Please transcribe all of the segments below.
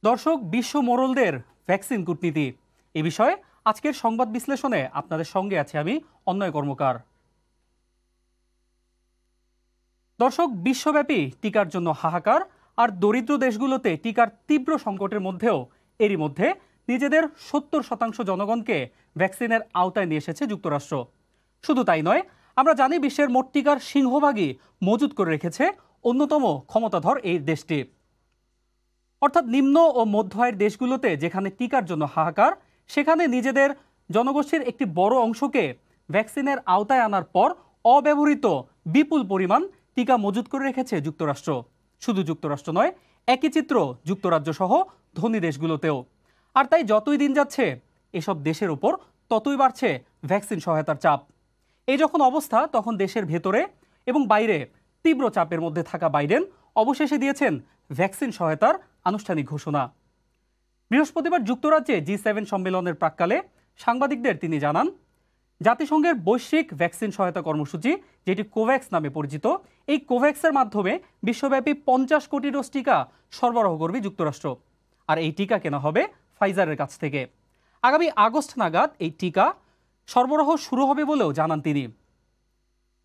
দর্শক, বিশ্ব মোড়লদের ভ্যাকসিন কূটনীতি এ বিষয়ে আজকের সংবাদ বিশ্লেষণে আপনাদের সঙ্গে আছি আমি অন্নয় কর্মকার। দর্শক, বিশ্বব্যাপী টিকার জন্য হাহাকার আর দরিদ্র দেশগুলোতে টিকার তীব্র সংকটের মধ্যেও এরই মধ্যে নিজেদের 70% জনগণকে ভ্যাকসিনের আওতায় নিয়ে এসেছে যুক্তরাষ্ট্র। শুধু তাই নয়, আমরা জানি বিশ্বের মোট টিকার সিংহভাগই মজুত করে রেখেছে অন্যতম ক্ষমতাধর এই দেশটি। অর্থাৎ নিম্ন ও মধ্য আয়ের দেশগুলোতে যেখানে টিকার জন্য হাহাকার, সেখানে নিজেদের জনগোষ্ঠীর একটি বড় অংশকে ভ্যাকসিনের আওতায় আনার পর অব্যবহৃত বিপুল পরিমাণ টিকা মজুত করে রেখেছে যুক্তরাষ্ট্র। শুধু যুক্তরাষ্ট্র নয়, একই চিত্র যুক্তরাজ্য সহ ধনী দেশগুলোতেও। আর তাই যতই দিন যাচ্ছে এসব দেশের ওপর ততই বাড়ছে ভ্যাকসিন সহায়তার চাপ। এই যখন অবস্থা, তখন দেশের ভেতরে এবং বাইরে তীব্র চাপের মধ্যে থাকা বাইডেন অবশেষে দিয়েছেন ভ্যাকসিন সহায়তার আনুষ্ঠানিক ঘোষণা। বৃহস্পতিবার যুক্তরাজ্যে G7 সম্মেলনের প্রাক্কালে সাংবাদিকদের তিনি জানান, জাতিসংঘের বৈশ্বিক ভ্যাকসিন সহায়তা কর্মসূচি, যেটি কোভ্যাক্স নামে পরিচিত, এই কোভ্যাক্সের মাধ্যমে বিশ্বব্যাপী 50 কোটি ডোজ টিকা সরবরাহ করবে যুক্তরাষ্ট্র। আর এই টিকা কেনা হবে ফাইজারের কাছ থেকে। আগামী আগস্ট নাগাদ এই টিকা সরবরাহ শুরু হবে বলেও জানান তিনি।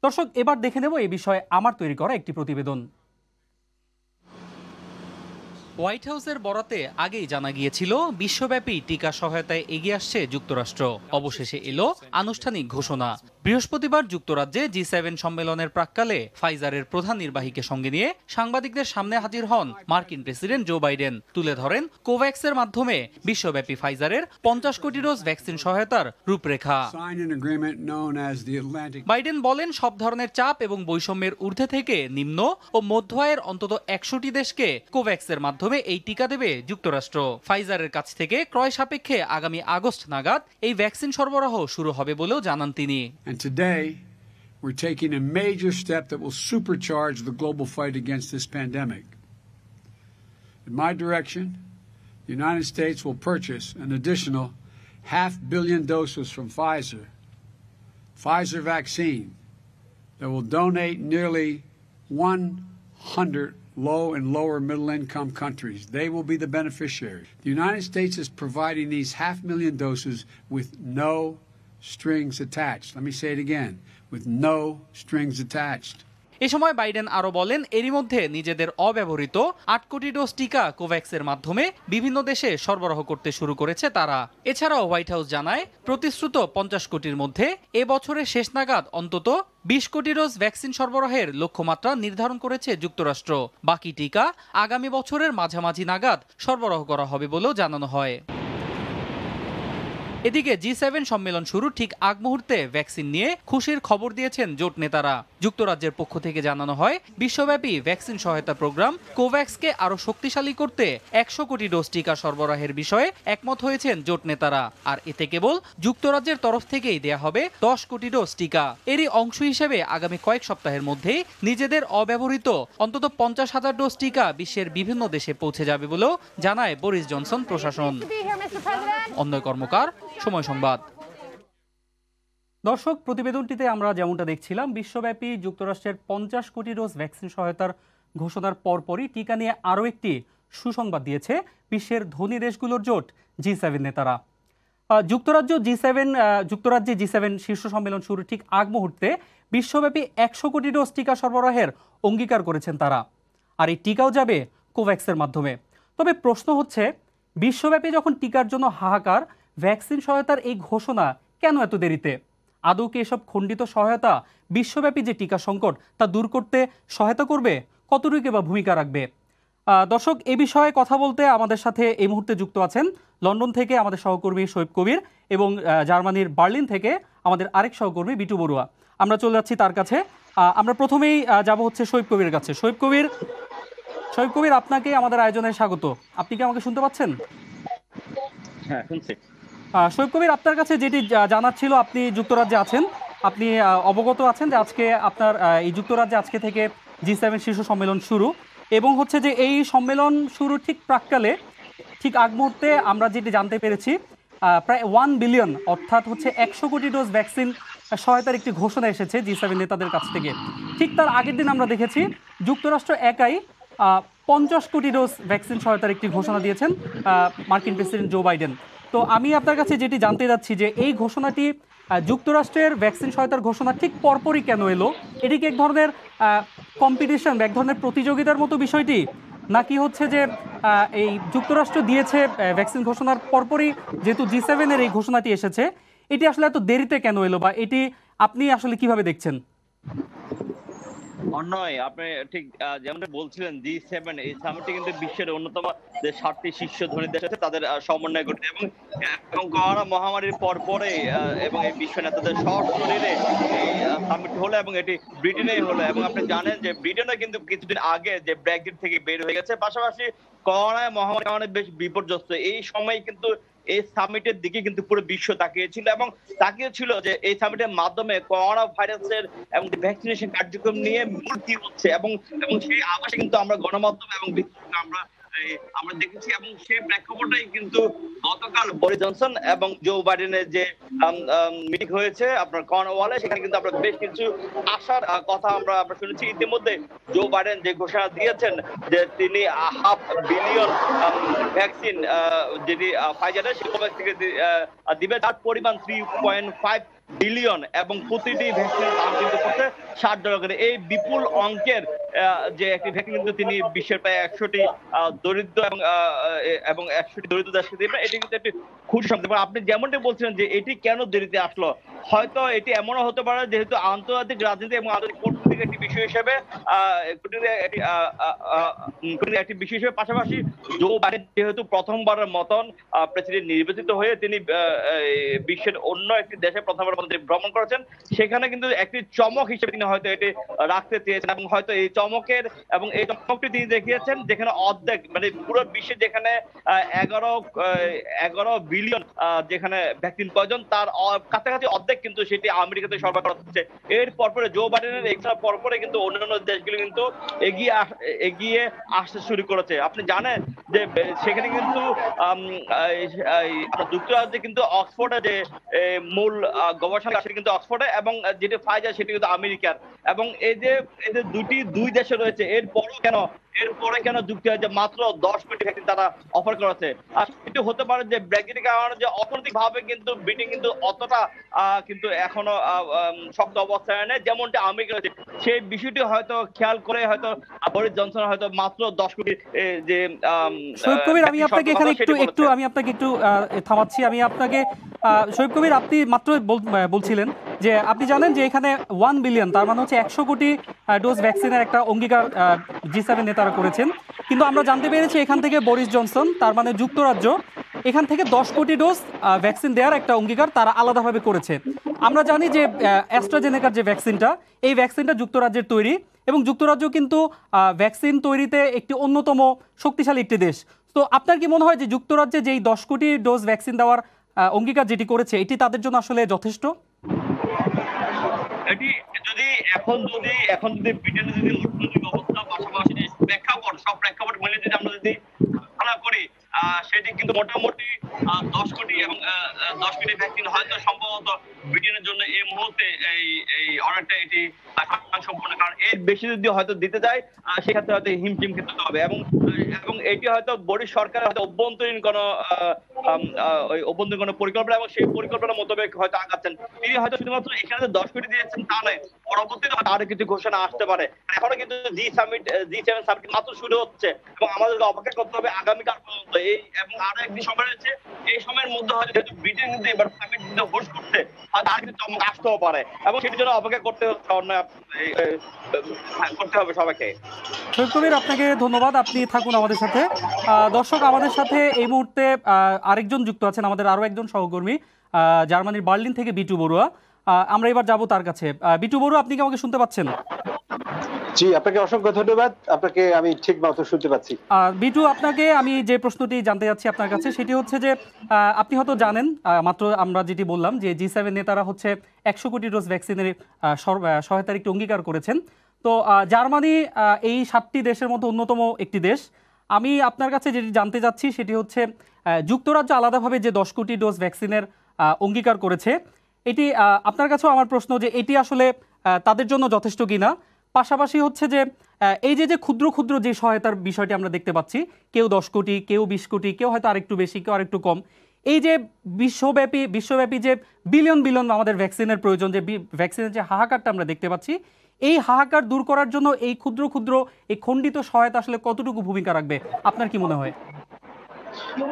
দর্শক, এবার দেখে নেব এই বিষয়ে আমার তৈরি করা একটি প্রতিবেদন। হোয়াইট হাউসের বরাতে আগেই জানা গিয়েছিল বিশ্বব্যাপী টিকা সহায়তায় এগিয়ে আসছে যুক্তরাষ্ট্র। অবশেষে এলো আনুষ্ঠানিক ঘোষণা। বৃহস্পতিবার যুক্তরাজ্যে G7 সম্মেলনের প্রাক্কালে ফাইজারের প্রধান নির্বাহীকে সঙ্গে নিয়ে সাংবাদিকদের সামনে হাজির হন মার্কিন প্রেসিডেন্ট জো বাইডেন। তুলে ধরেন কোভ্যাক্সের মাধ্যমে বিশ্বব্যাপী ফাইজারের 50 কোটি ডোজ ভ্যাকসিন সহায়তার রূপরেখা। বাইডেন বলেন, সব ধরনের চাপ এবং বৈষম্যের ঊর্ধ্বে থেকে নিম্ন ও মধ্য আয়ের অন্তত 100টি দেশকে কোভ্যাক্সের মাধ্যমে এই টিকা দেবে যুক্তরাষ্ট্র। ফাইজারের কাছ থেকে ক্রয় সাপেক্ষে আগামী আগস্ট নাগাদ এই ভ্যাকসিন সরবরাহ শুরু হবে বলেও জানান তিনি। And today, we're taking a major step that will supercharge the global fight against this pandemic. In my direction, the United States will purchase an additional 500 million doses from Pfizer vaccine, that will donate nearly 100 low and lower middle income countries. They will be the beneficiaries. The United States is providing these 500,000 doses with no strings attached. Let me say it again, with no strings attached. এ সময় Biden আরো বলেন, এরই মধ্যে নিজেদের অব্যবহৃত 8 কোটি dose টিকা কোভ্যাক্সের মাধ্যমে বিভিন্ন দেশে সরবরাহ করতে শুরু করেছে তারা। এছাড়াও হোয়াইট হাউস জানায়, প্রতিশ্রুত 50 কোটির মধ্যে এ বছরের শেষ নাগাদ অন্তত 20 কোটি ডোজ ভ্যাকসিন সরবরাহের লক্ষ্যমাত্রা নির্ধারণ করেছে যুক্তরাষ্ট্র। বাকি টিকা আগামী বছরের মাঝামাঝি নাগাদ সরবরাহ করা হবে বলেও জানানো হয়। এদিকে G7 সম্মেলন শুরু ঠিক আগ মুহূর্তে ভ্যাকসিন নিয়ে খুশির খবর দিয়েছেন জোট নেতারা। যুক্তরাজ্যের পক্ষ থেকে জানানো হয়, বিশ্বব্যাপী ভ্যাকসিন সহায়তা প্রোগ্রাম কোভ্যাক্সকে আরো শক্তিশালী করতে 100 কোটি ডোজ টিকা সরবরাহের বিষয়ে একমত হয়েছেন জোট নেতারা। আর এতে কেবল যুক্তরাজ্যের তরফ থেকেই দেয়া হবে 10 কোটি ডোজ টিকা। এরই অংশ হিসেবে আগামী কয়েক সপ্তাহের মধ্যেই নিজেদের অব্যবহৃত অন্তত 50,000 ডোজ টিকা বিশ্বের বিভিন্ন দেশে পৌঁছে যাবে বলেও জানায় বরিস জনসন প্রশাসন। অন্নয় কর্মকার, সময় সংবাদ। দর্শক, প্রতিবেদনটিতে আমরা যেমনটা দেখছিলাম, বিশ্বব্যাপী যুক্তরাষ্ট্রের 50 কোটি ডোজ ভ্যাকসিন সহায়তার ঘোষণার পরপরই টিকা নিয়ে আরও একটি সুসংবাদ দিয়েছে বিশ্বের ধনী দেশগুলোর জোট G7 নেতারা। যুক্তরাজ্যে G7 শীর্ষ সম্মেলন শুরু ঠিক আগ মুহূর্তে বিশ্বব্যাপী 100 কোটি ডোজ টিকা সরবরাহের অঙ্গীকার করেছেন তারা। আর এই টিকাও যাবে কোভ্যাক্সের মাধ্যমে। তবে প্রশ্ন হচ্ছে, বিশ্বব্যাপী যখন টিকার জন্য হাহাকার, ভ্যাকসিন সহায়তার এই ঘোষণা কেন এত দেরিতে? আদৌ কি এসব খণ্ডিত সহায়তা বিশ্বব্যাপী যে টিকা সংকট তা দূর করতে সহায়তা করবে? কতটুকু বা ভূমিকা রাখবে? দর্শক, এ বিষয়ে কথা বলতে আমাদের সাথে এই মুহূর্তে যুক্ত আছেন লন্ডন থেকে আমাদের সহকর্মী শোয়েব কবির এবং জার্মানির বার্লিন থেকে আমাদের আরেক সহকর্মী বিটু বড়ুয়া। আমরা চলে যাচ্ছি তার কাছে। আমরা প্রথমেই যাব হচ্ছে শোয়েব কবিরের কাছে। শোয়েব কবির, আপনাকে আমাদের আয়োজনে স্বাগত। আপনি কি আমাকে শুনতে পাচ্ছেন? হ্যাঁ, শুনছি। শোয়েব কবির, আপনার কাছে যেটি জানার ছিল, আপনি যুক্তরাজ্যে আছেন, আপনি অবগত আছেন যে আজকে আপনার এই যুক্তরাজ্যে আজকে থেকে G7 শীর্ষ সম্মেলন শুরু, এবং হচ্ছে যে এই সম্মেলন শুরু ঠিক প্রাক্কালে ঠিক আগ মুহূর্তে আমরা যেটি জানতে পেরেছি, প্রায় 1 বিলিয়ন অর্থাৎ হচ্ছে 100 কোটি ডোজ ভ্যাকসিন সহায়তার একটি ঘোষণা এসেছে G7 নেতাদের কাছ থেকে। ঠিক তার আগের দিন আমরা দেখেছি যুক্তরাষ্ট্র একাই 50 কোটি ডোজ ভ্যাকসিন সহায়তার একটি ঘোষণা দিয়েছেন মার্কিন প্রেসিডেন্ট জো বাইডেন। তো আমি আপনার কাছে যেটি জানতে যাচ্ছি যে এই ঘোষণাটি যুক্তরাষ্ট্রের ভ্যাকসিন সহায়তার ঘোষণা ঠিক পরপরই কেন এলো? এটি কি এক ধরনের কম্পিটিশন বা এক ধরনের প্রতিযোগিতার মতো বিষয়টি, নাকি হচ্ছে যে এই যুক্তরাষ্ট্র দিয়েছে ভ্যাকসিন ঘোষণার পরপরই যেহেতু G7-এর এই ঘোষণাটি এসেছে, এটি আসলে এত দেরিতে কেন এলো বা এটি আপনি আসলে কিভাবে দেখছেন? নয়, আপনি ঠিক যেমনটা বলছিলেন, G7 এই সামিটটি কিন্তু বিশ্বের অন্যতম যে 7টি শীর্ষ ধনী দেশ আছে তাদের সমন্বয় ঘটে এবং করোনা মহামারীর পরে এবং এই বিশ্ব নেতাদের সশরীরে এই সামিট হলো এবং এটি ব্রিটেনেই হলো। এবং আপনি জানেন যে ব্রিটেনে কিন্তু কিছুদিন আগে যে ব্রেক্সিট থেকে বের হয়ে গেছে, পাশাপাশি করোনা মহামারীর কারণে বেশ বিপর্যস্ত। এই সময় কিন্তু এই সামিটের দিকে কিন্তু পুরো বিশ্ব তাকিয়েছিল এবং তাকিয়েছিল যে এই সামিটের মাধ্যমে করোনা ভাইরাসের এবং ভ্যাকসিনেশন কার্যক্রম নিয়ে মূল কি হচ্ছে এবং সেই আভাসে কিন্তু আমরা গণমাধ্যম এবং আমরা দেখেছি। এবং সেই প্রেক্ষাপটেই কিন্তু গতকাল বরিস জনসন এবং জো বাইডেনের যে মিটিং হয়েছে আপনার কর্নওয়ালে, সেখানে কিন্তু আমরা বেশ কিছু আশার কথা আমরা শুনেছি। ইতিমধ্যে জো বাইডেন যে ঘোষণা দিয়েছেন যে তিনি 500 বিলিয়ন ভ্যাকসিন যেটি ফাইজারের সেরকম থেকে দিবে, তার পরিমাণ 3.5 বিলিয়ন এবং প্রতিটি ভ্যাকসিনের দাম কিন্তু করছে $60 করে। এই বিপুল অঙ্কের যে একটি ভ্যাকসিন কিন্তু তিনি বিশ্বের প্রায় 100টি দরিদ্র এবং 100টি দরিদ্র দেশকে দিবেন। এটি কিন্তু একটি খুশি সংবাদ। আপনি যেমনটি বলছিলেন যে এটি কেন দেরিতে আসলো, হয়তো এটি এমনও হতে পারে যেহেতু আন্তর্জাতিক রাজনীতি এবং আন্তর্জাতিক কূটনীতির একটি বিষয় হিসেবে একটি বিষয় হিসেবে পাশাপাশি জো বাইডেন যেহেতু প্রথমবারের মতন প্রেসিডেন্ট নির্বাচিত হয়ে তিনি বিশ্বের অন্য একটি দেশে প্রথমবার ভ্রমণ করেছেন, সেখানে কিন্তু একটি চমক হিসেবে তিনি হয়তো এটি রাখতে চেয়েছেন এবং হয়তো এই চমকের এবং এই চমকটি তিনি দেখিয়েছেন যেখানে অর্ধেক মানে পুরো বিশ্বে যেখানে 11 বিলিয়ন যেখানে ভ্যাকসিন প্রয়োজন তার কাছাকাছি অর্ধেক কিন্তু সেটি আমেরিকাতে সরবরাহ করা হচ্ছে। এর পরপরে জো বাইডেনের এক্সট্রা পরপরে কিন্তু অন্যান্য দেশগুলো কিন্তু এগিয়ে আসতে শুরু করেছে। আপনি জানেন যে সেখানে কিন্তু যুক্তরাজ্যে কিন্তু অক্সফোর্ডে যে মূল গবেষণা সেটি কিন্তু অক্সফোর্ডে এবং যেটি ফাইজার সেটি কিন্তু আমেরিকার। এবং এই যে দুই দেশে রয়েছে, এরপরে কেন যুক্তরাজ্যে মাত্র 10 কোটি ভ্যাকসিন তারা অফার করেছে? আর সেটি হতে পারে যে ব্রেক্সিটের কারণে যে অর্থনৈতিক ভাবে কিন্তু ব্রিটেন কিন্তু অতটা কিন্তু এখনো শক্ত অবস্থায় নেই যেমনটা আমেরিকা রয়েছে। সেই বিষয়টি হয়তো খেয়াল করে হয়তো বরিস জনসন হয়তো মাত্র 10 কোটি যে শহীদ কবির, আমি আপনাকে এখানে একটু থামাচ্ছি। আমি আপনাকে শহীদ কবির, আপনি মাত্র বলছিলেন যে আপনি জানেন যে এখানে 1 বিলিয়ন, তার মানে হচ্ছে 100 কোটি ডোজ ভ্যাকসিনের একটা অঙ্গীকার G7 নেতারা করেছেন। কিন্তু আমরা জানতে পেরেছি এখান থেকে বরিস জনসন, তার মানে যুক্তরাজ্য, এখান থেকে 10 কোটি ডোজ ভ্যাকসিন দেওয়ার একটা অঙ্গীকার তারা আলাদাভাবে করেছে। আমরা জানি যে অ্যাস্ট্রাজেনেকার যে ভ্যাকসিনটা, এই ভ্যাকসিনটা যুক্তরাজ্যের তৈরি এবং যুক্তরাজ্য কিন্তু ভ্যাকসিন তৈরিতে একটি অন্যতম শক্তিশালী একটি দেশ। তো আপনার কি মনে হয় যে যুক্তরাজ্যে যেই 10 কোটি ডোজ ভ্যাকসিন দেওয়ার অঙ্গীকার যেটি করেছে এটি তাদের জন্য আসলে যথেষ্ট? এটি এখন যদি ব্রিটেনের যদি অর্থনৈতিক অবস্থা পাশাপাশি সব প্রেক্ষাপট মিলে যদি আমরা যদি তুলনা করি, সেটি কিন্তু মোটামুটি 10 কোটি এবং 10 কোটি ভ্যাকসিন হয়তো সম্ভবত ব্রিটেনের জন্য এই মুহূর্তে এই অর্ডারটা এটি সম্পূর্ণ, কারণ এর বেশি যদি হয়তো দিতে যায় সেক্ষেত্রে হয়তো হিমশিম খেতে হবে এবং এটি হয়তো বরিস সরকার হয়তো অভ্যন্তরীণ কোনো পরিকল্পনা এবং সেই পরিকল্পনা মোতাবেক হয়তো আগাচ্ছেন। তিনি হয়তো শুধুমাত্র এখানে 10 কোটি দিয়েছেন তা নয়, পরবর্তীতে আরো কিছু ঘোষণা আসতে পারে। এখনো কিন্তু G7 সামিট মাত্র শুরু হচ্ছে এবং আমাদেরকে অপেক্ষা করতে হবে আগামীকাল পর্যন্ত। এবং আরো একটি সময় রয়েছে, এই সময়ের মধ্যে হয়তো যেহেতু ব্রিটেন কিন্তু এবার সামিট হোস্ট করতে হয়তো আর কিছু চমক আসতেও পারে এবং সেটির জন্য অপেক্ষা করতে হবে সবাইকে। শহীদ কবির, আপনাকে ধন্যবাদ, আপনি থাকুন আমাদের সাথে। দর্শক, আমাদের সাথে এই মুহূর্তে আরেকজন যুক্ত আছেন, আমাদের আরো একজন সহকর্মী জার্মানির বার্লিন থেকে বিটু বড়ুয়া। আমরা এবার যাব তার কাছে। বিটু বড়ুয়া, আপনি কি আমাকে শুনতে পাচ্ছেন? জি, আপনাকে অসংখ্য ধন্যবাদ। আপনাকে আমি ঠিক মতো শুনতে পাচ্ছি। বিটু, আপনাকে আমি যে প্রশ্নটি জানতে যাচ্ছি আপনার কাছে সেটি হচ্ছে যে আপনি হয়তো জানেন, মাত্র আমরা যেটি বললাম যে G7 নেতারা হচ্ছে 100 কোটি ডোজ ভ্যাকসিনের সহায়তার একটি অঙ্গীকার করেছেন। তো জার্মানি এই 7টি দেশের মধ্যে অন্যতম একটি দেশ। আমি আপনার কাছে যেটি জানতে যাচ্ছি সেটি হচ্ছে যুক্তরাজ্য আলাদাভাবে যে 10 কোটি ডোজ ভ্যাকসিনের অঙ্গীকার করেছে, এটি আপনার কাছেও আমার প্রশ্ন যে এটি আসলে তাদের জন্য যথেষ্ট কিনা। পাশাপাশি হচ্ছে যে এই যে যে ক্ষুদ্র ক্ষুদ্র যে সহায়তার বিষয়টি আমরা দেখতে পাচ্ছি, কেউ 10 কোটি, কেউ 20 কোটি, কেউ হয়তো আরেকটু বেশি, কেউ আরেকটু কম, এই যে বিশ্বব্যাপী যে বিলিয়ন বিলিয়ন আমাদের ভ্যাকসিনের প্রয়োজন, যে ভ্যাকসিনের যে হাহাকারটা আমরা দেখতে পাচ্ছি, এই হাহাকার দূর করার জন্য এই ক্ষুদ্র ক্ষুদ্র এই খণ্ডিত সহায়তা আসলে কতটুকু ভূমিকা রাখবে আপনার কি মনে হয়?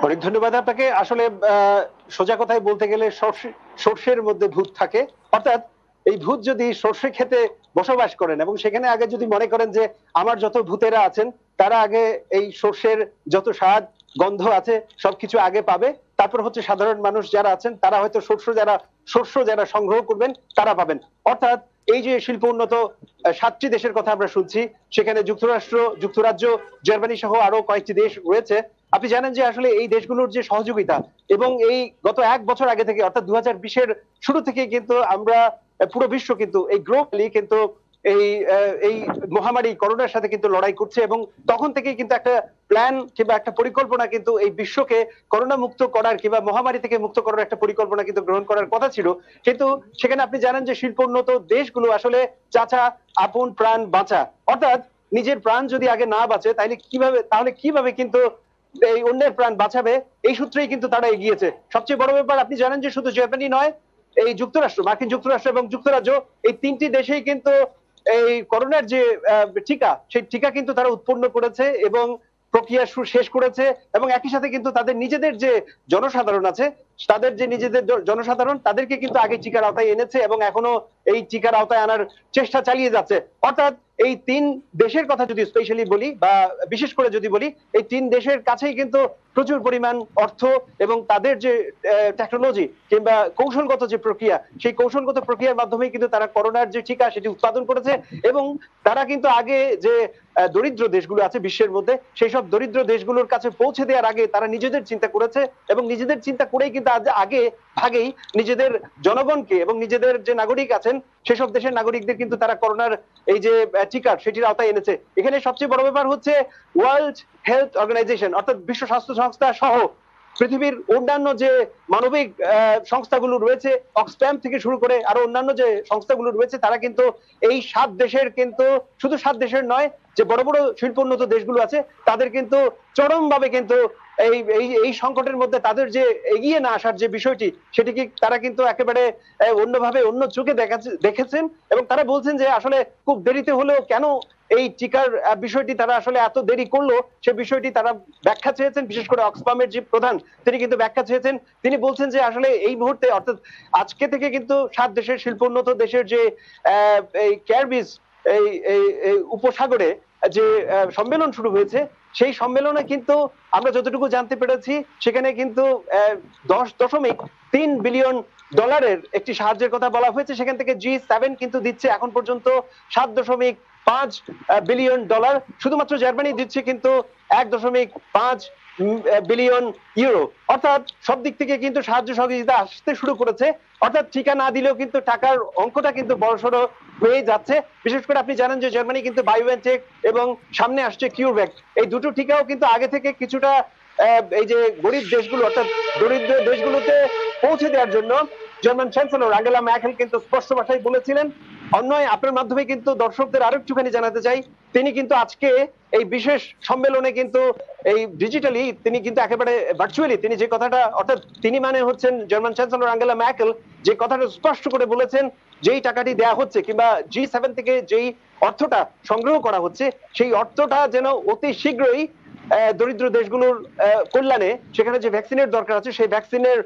অনেক ধন্যবাদ আপনাকে। আসলে সোজা কথায় বলতে গেলে সর্ষের মধ্যে ভূত থাকে, অর্থাৎ এই ভূত যদি সর্ষে খেতে বসবাস করেন এবং সেখানে আগে যদি মনে করেন যে আমার যত ভূতেরা আছেন তারা আগে এই সর্ষের যত স্বাদ গন্ধ আছে সবকিছু আগে পাবে, তারপর হচ্ছে সাধারণ মানুষ যারা আছেন তারা হয়তো শস্য যারা সংগ্রহ করবেন তারা পাবেন। অর্থাৎ এই যে শিল্প উন্নত 7টি দেশের কথা আমরা শুনছি, সেখানে যুক্তরাজ্য, জার্মানি সহ আরো কয়েকটি দেশ রয়েছে। আপনি জানেন যে আসলে এই দেশগুলোর যে সহযোগিতা এবং এই গত 1 বছর আগে থেকে অর্থাৎ 2020-এর শুরু থেকে কিন্তু আমরা পুরো বিশ্ব কিন্তু এই গ্লোবালি কিন্তু এই মহামারী করোনার সাথে কিন্তু লড়াই করছে এবং তখন থেকেই কিন্তু একটা প্ল্যান কিংবা একটা পরিকল্পনা কিন্তু এই বিশ্বকে করোনা মুক্ত করার কিংবা মহামারী থেকে মুক্ত করার একটা পরিকল্পনা কিন্তু গ্রহণ করার কথা ছিল। কিন্তু সেখানে আপনি জানেন যে শিল্পোন্নত দেশগুলো আসলে চাচা আপন প্রাণ বাঁচা, অর্থাৎ নিজের প্রাণ যদি আগে না বাঁচে তাহলে কিভাবে কিন্তু এই অন্যের প্রাণ বাঁচাবে, এই সূত্রেই কিন্তু তারা এগিয়েছে। সবচেয়ে বড় ব্যাপার আপনি জানেন যে শুধু জাপানি নয়, এই মার্কিন যুক্তরাষ্ট্র এবং যুক্তরাজ্য এই 3টি দেশেই কিন্তু এই করোনার যে টিকা, সেই টিকা কিন্তু তারা উৎপন্ন করেছে এবং প্রক্রিয়া শেষ করেছে এবং একই সাথে কিন্তু তাদের নিজেদের যে জনসাধারণ আছে তাদেরকে কিন্তু আগে টিকার আওতায় এনেছে এবং এখনো এই টিকার আওতায় আনার চেষ্টা চালিয়ে যাচ্ছে। অর্থাৎ এই 3 দেশের কথা যদি স্পেশালি বলি বা বিশেষ করে যদি বলি, এই 3 দেশের কাছেই কিন্তু প্রচুর পরিমাণ অর্থ এবং তাদের যে টেকনোলজি কিংবা কৌশলগত যে প্রক্রিয়া, সেই কৌশলগত প্রক্রিয়ার মাধ্যমে কিন্তু তারা করোনার যে টিকা সেটি উৎপাদন করেছে এবং তারা কিন্তু আগে যে দরিদ্র দেশগুলো আছে বিশ্বের মধ্যে, সেই সব দরিদ্র দেশগুলোর কাছে পৌঁছে দেওয়ার আগে তারা নিজেদের চিন্তা করেছে এবং নিজেদের চিন্তা করেই কিন্তু আগে ভাগেই নিজেদের জনগণকে এবং নিজেদের যে নাগরিক আছেন সেসব দেশের নাগরিকদের কিন্তু তারা করোনার এই যে টিকা সেটির আওতায় এনেছে। এখানে সবচেয়ে বড় ব্যাপার হচ্ছে ওয়ার্ল্ড হেলথ অর্গানাইজেশন অর্থাৎ বিশ্ব স্বাস্থ্য সংস্থা সহ পৃথিবীর অন্যান্য যে মানবিক সংস্থাগুলো রয়েছে, অক্সফ্যাম থেকে শুরু করে আরো অন্যান্য যে সংস্থাগুলো রয়েছে, তারা কিন্তু এই 7 দেশের কিন্তু শুধু 7 দেশের নয়, যে বড় বড় শিল্পোন্নত দেশগুলো আছে তাদের কিন্তু চরমভাবে কিন্তু এই সংকটের মধ্যে তাদের যে এগিয়ে না আসার যে বিষয়টি সেটিকে তারা কিন্তু একেবারে অন্য চোখে দেখেছেন এবং তারা বলছেন যে আসলে খুব দেরিতে হলেও কেন এই টিকার বিষয়টি তারা আসলে এত দেরি করলো সে বিষয়টি তারা ব্যাখ্যা চেয়েছেন। বিশেষ করে অক্সফামের যে প্রধান তিনি কিন্তু ব্যাখ্যা চেয়েছেন। তিনি বলছেন যে আসলে এই মুহূর্তে অর্থাৎ আজকে থেকে কিন্তু 7 দেশের শিল্পোন্নত দেশের যে এই ক্যারিবিস এই উপসাগরে যে সম্মেলন শুরু হয়েছে, সেই সম্মেলনে কিন্তু আমরা যতটুকু জানতে পেরেছি সেখানে কিন্তু $10.3 বিলিয়ন একটি সাহায্যের কথা বলা হয়েছে। সেখান থেকে G7 কিন্তু দিচ্ছে এখন পর্যন্ত $7.5 বিলিয়ন। শুধুমাত্র জার্মানি দিচ্ছে কিন্তু $1.5 বিলিয়ন ইউরো। অর্থাৎ সব দিক থেকে কিন্তু সাহায্য সহযোগিতা আসতে শুরু করেছে। অর্থাৎ টিকা না দিলেও কিন্তু টাকার অঙ্কটা কিন্তু বড়সড় হয়ে যাচ্ছে। বিশেষ করে আপনি জানেন যে জার্মানি কিন্তু বায়োএনটেক এবং সামনে আসছে কিউরভ্যাক, এই দুটো টিকাও কিন্তু আগে থেকে কিছুটা এই যে গরিব দেশগুলো অর্থাৎ দরিদ্র দেশগুলোতে পৌঁছে দেওয়ার জন্য জার্মান চ্যান্সেলর আঙ্গেলা ম্যার্কেল কিন্তু স্পষ্ট ভাষায় বলেছিলেন। অন্যয় আপনার মাধ্যমে কিন্তু দর্শকদের আরো একটুখানি জানাতে চাই, তিনি কিন্তু আজকে এই বিশেষ সম্মেলনে কিন্তু এই ডিজিটালি তিনি কিন্তু একেবারে ভার্চুয়ালি তিনি যে কথাটা অর্থাৎ তিনি মানে হচ্ছেন জার্মান চ্যান্সেলর আঙ্গেলা ম্যার্কেল, যে কথাটা স্পষ্ট করে বলেছেন যেই টাকাটি দেয়া হচ্ছে কিংবা G7 থেকে যেই অর্থটা সংগ্রহ করা হচ্ছে সেই অর্থটা যেন অতি শীঘ্রই দরিদ্র দেশগুলোর কল্যাণে সেখানে যে ভ্যাকসিনের দরকার আছে সেই ভ্যাকসিনের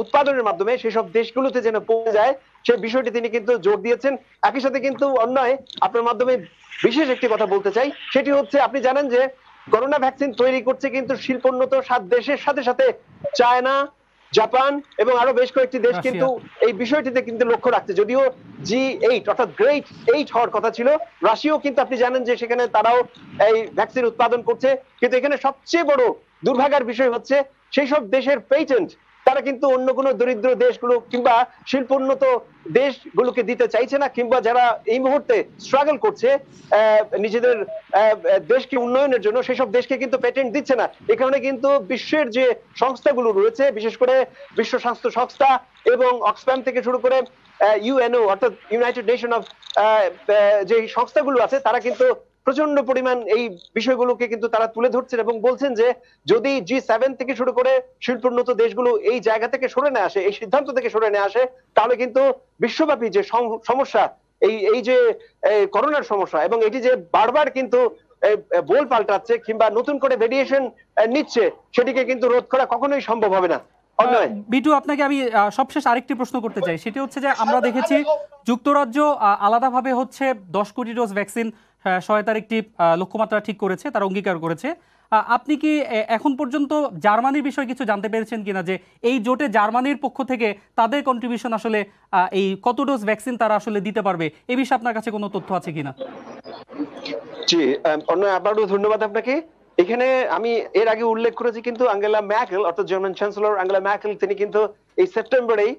উৎপাদনের মাধ্যমে সেই সব দেশগুলোতে যেন পৌঁছে যায় সেই বিষয়টি তিনি কিন্তু জোর দিয়েছেন। একই সাথে কিন্তু অন্যায় আপনার মাধ্যমে বিশেষ একটি কথা বলতে চাই, সেটি হচ্ছে আপনি জানেন যে করোনা ভ্যাকসিন তৈরি করছে কিন্তু শিল্পোন্নত 7 দেশের সাথে সাথে চায়না, জাপান এবং আরো বেশ কয়েকটি দেশ কিন্তু এই বিষয়টিতে কিন্তু লক্ষ্য রাখছে। যদিও G8 অর্থাৎ গ্রেট 8 হওয়ার কথা ছিল, রাশিয়াও কিন্তু আপনি জানেন যে সেখানে তারাও এই ভ্যাকসিন উৎপাদন করছে। কিন্তু এখানে সবচেয়ে বড় দুর্ভাগ্যের বিষয় হচ্ছে সেই সব দেশের পেটেন্ট তারা কিন্তু অন্য কোনো দরিদ্র দেশগুলো কিংবা শিল্পোন্নত দেশগুলোকে দিতে চাইছে না, কিংবা যারা এই মুহূর্তে স্ট্রাগল করছে নিজেদের দেশকে উন্নয়নের জন্য সেই সব দেশকে কিন্তু পেটেন্ট দিচ্ছে না। এই কারণে কিন্তু বিশ্বের যে সংস্থাগুলো রয়েছে বিশেষ করে বিশ্ব স্বাস্থ্য সংস্থা এবং অক্সফ্যাম থেকে শুরু করে UNO অর্থাৎ ইউনাইটেড নেশন অফ যে সংস্থাগুলো আছে তারা কিন্তু প্রচন্ড পরিমাণ এই বিষয়গুলোকে কিন্তু তারা তুলে ধরছেন এবং বলছেন যে যদি G7 থেকে শুরু করে শিল্পোন্নত দেশগুলো এই জায়গা থেকে সরে না আসে, এই সিদ্ধান্ত থেকে সরে না আসে, তাহলে কিন্তু বিশ্বব্যাপী যে সমস্যা, এই যে করোনার সমস্যা, এবং এটি যে বারবার কিন্তু বোল পাল্টাচ্ছে কিংবা নতুন করে ভেরিয়েশন নিচ্ছে, সেটিকে কিন্তু রোধ করা কখনোই সম্ভব হবে না। বিটু, আপনাকে আমি সবশেষ আরেকটি প্রশ্ন করতে চাই। সেটি হচ্ছে যে আমরা দেখেছি যুক্তরাজ্য আলাদাভাবে হচ্ছে 10 কোটি ডোজ ভ্যাকসিন সহায়তার একটি লক্ষ্যমাত্রা ঠিক করেছে, তারা অঙ্গীকার করেছে। আপনি কি এখন পর্যন্ত জার্মানির বিষয়ে কিছু জানতে পেরেছেন কিনা, যে এই জোটে জার্মানির পক্ষ থেকে তাদের কন্ট্রিবিউশন আসলে এই কত ডোজ ভ্যাকসিন তারা আসলে দিতে পারবে, এই বিষয়ে আপনার কাছে কোনো তথ্য আছে কিনা? জি, আবারও ধন্যবাদ আপনাকে। এখানে আমি এর আগে উল্লেখ করেছি কিন্তু আঙ্গেলা ম্যার্কেল, অর্থাৎ জার্মান চ্যান্সেলর আঙ্গেলা ম্যার্কেল, তিনি কিন্তু এই সেপ্টেম্বরেই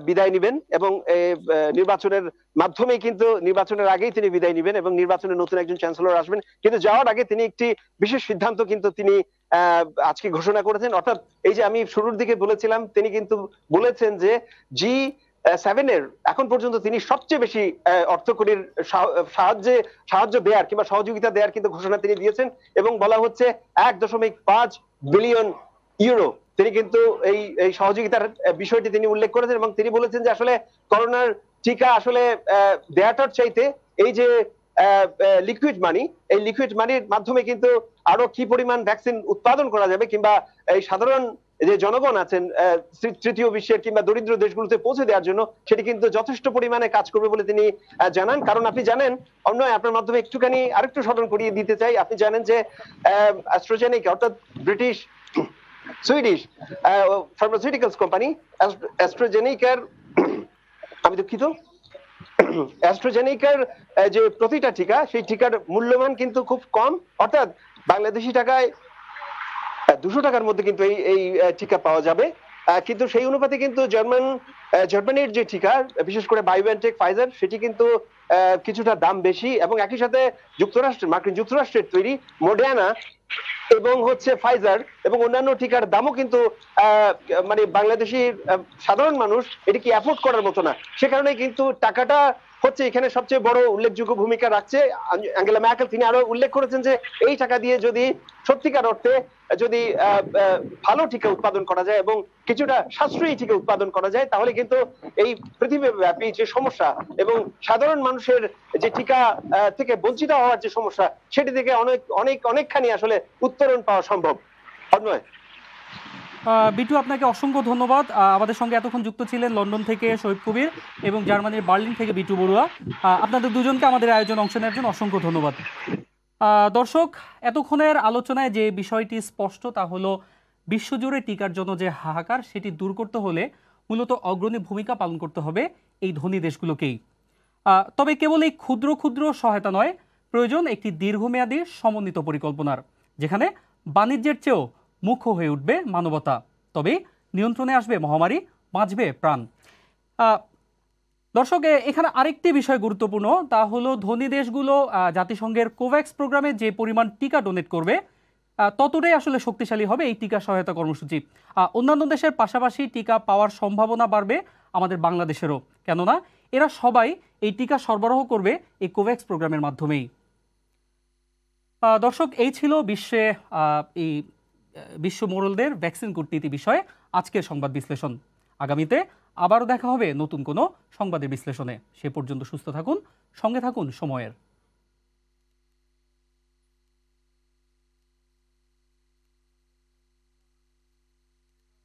বিদায় নেবেন এবং নির্বাচনের মাধ্যমেই কিন্তু নির্বাচনের আগেই তিনি বিদায় নেবেন এবং নির্বাচনে নতুন একজন চ্যান্সেলর আসবেন। কিন্তু যাওয়ার আগে তিনি একটি বিশেষ সিদ্ধান্ত কিন্তু তিনি আজকে ঘোষণা করেছেন। অর্থাৎ এই যে আমি শুরুর দিকে বলেছিলাম, তিনি কিন্তু বলেছেন যে G7 এর এখন পর্যন্ত তিনি সবচেয়ে বেশি অর্থকরীর সাহায্য দেওয়ার কিংবা সহযোগিতা দেওয়ার কিন্তু ঘোষণা তিনি দিয়েছেন এবং বলা হচ্ছে 1.5 বিলিয়ন ইউরো তিনি কিন্তু এই সহযোগিতার বিষয়টি তিনি উল্লেখ করেছেন এবং তিনি বলেছেন যে আসলে করোনার টিকা আসলে দেয়াটার চাইতে এই যে লিকুইড মানি, এই লিকুইড মানির মাধ্যমে কিন্তু আরো কি পরিমাণ ভ্যাকসিন উৎপাদন করা যাবে কিংবা এই সাধারণ যে জনগণ আছেন তৃতীয় বিশ্বের কিংবা দরিদ্র দেশগুলোতে পৌঁছে দেওয়ার জন্য, সেটি কিন্তু যথেষ্ট পরিমাণে কাজ করবে বলে তিনি জানান। কারণ আপনি জানেন, অন্যয় আপনার মাধ্যমে একটুখানি আরেকটু স্মরণ করিয়ে দিতে চাই, আপনি জানেন যে অ্যাস্ট্রাজেনেকা অর্থাৎ সুইডিশ ফার্মাসিউটিক্যালস কোম্পানি অ্যাস্ট্রাজেনেকার, আমি দুঃখিত, অ্যাস্ট্রাজেনেকার যে প্রতিটা টিকা, সেই টিকার মূল্যমান কিন্তু খুব কম, অর্থাৎ বাংলাদেশি টাকায় 200 টাকার মধ্যে কিন্তু এই টিকা পাওয়া যাবে। কিন্তু সেই অনুপাতে কিন্তু জার্মানির যে টিকা, বিশেষ করে বায়োএনটেক ফাইজার, সেটি কিন্তু কিছুটা দাম বেশি এবং একই সাথে মার্কিন যুক্তরাষ্ট্রের তৈরি মডার্না এবং হচ্ছে ফাইজার এবং অন্যান্য টিকার দামও কিন্তু মানে বাংলাদেশি সাধারণ মানুষ এটি কি অ্যাফোর্ড করার মতো না। সে কারণে কিন্তু টাকাটা হচ্ছে এখানে সবচেয়ে বড় উল্লেখযোগ্য ভূমিকা রাখছে। আঙ্গেলা ম্যার্কেল তিনি আরো উল্লেখ করেছেন যে এই টাকা দিয়ে যদি সত্যিকার অর্থে যদি ভালো টিকা উৎপাদন করা যায় এবং কিছুটা সাশ্রয়ী টিকা উৎপাদন করা যায়, তাহলে কিন্তু এই পৃথিবীব্যাপী যে সমস্যা এবং সাধারণ মানুষের যে টিকা থেকে বঞ্চিত হওয়ার যে সমস্যা, সেটি থেকে অনেকখানি আসলে উত্তরণ পাওয়া সম্ভব। অন্যয় বিটু, আপনাকে অসংখ্য ধন্যবাদ। আমাদের সঙ্গে এতক্ষণ যুক্ত ছিলেন লন্ডন থেকে শহীদ কবির এবং জার্মানির বার্লিন থেকে বিটু বড়ুয়া। আপনাদের দুজনকে আমাদের আয়োজনে অংশ নেওয়ার জন্য অসংখ্য ধন্যবাদ। দর্শক, এতক্ষণের আলোচনায় যে বিষয়টি স্পষ্ট, তা হলো বিশ্বজুড়ে টিকার জন্য যে হাহাকার, সেটি দূর করতে হলে মূলত অগ্রণী ভূমিকা পালন করতে হবে এই ধনী দেশগুলোকেই। তবে কেবল এই ক্ষুদ্র ক্ষুদ্র সহায়তা নয়, প্রয়োজন একটি দীর্ঘমেয়াদী সমন্বিত পরিকল্পনার, যেখানে বাণিজ্যের চেয়েও মুখ্য হয়ে উঠবে মানবতা। তবে নিয়ন্ত্রণে আসবে মহামারী, বাঁচবে প্রাণ। দর্শক, এখানে আরেকটি বিষয় গুরুত্বপূর্ণ, তা হলো ধনী দেশগুলো জাতিসংঘের কোভ্যাক্স প্রোগ্রামে যে পরিমাণ টিকা ডোনেট করবে, ততটাই আসলে শক্তিশালী হবে এই টিকা সহায়তা কর্মসূচি। অন্যান্য দেশের পাশাপাশি টিকা পাওয়ার সম্ভাবনা বাড়বে আমাদের বাংলাদেশেরও, কেননা এরা সবাই এই টিকা সরবরাহ করবে এই কোভ্যাক্স প্রোগ্রামের মাধ্যমেই। দর্শক, এই ছিল এই বিশ্ব মোড়লদের ভ্যাকসিন কূটনীতি বিষয়ে আজকের সংবাদ বিশ্লেষণ। আগামীতে আবারও দেখা হবে নতুন কোনো সংবাদের বিশ্লেষণে। সে পর্যন্ত সুস্থ থাকুন, সঙ্গে থাকুন সময়ের।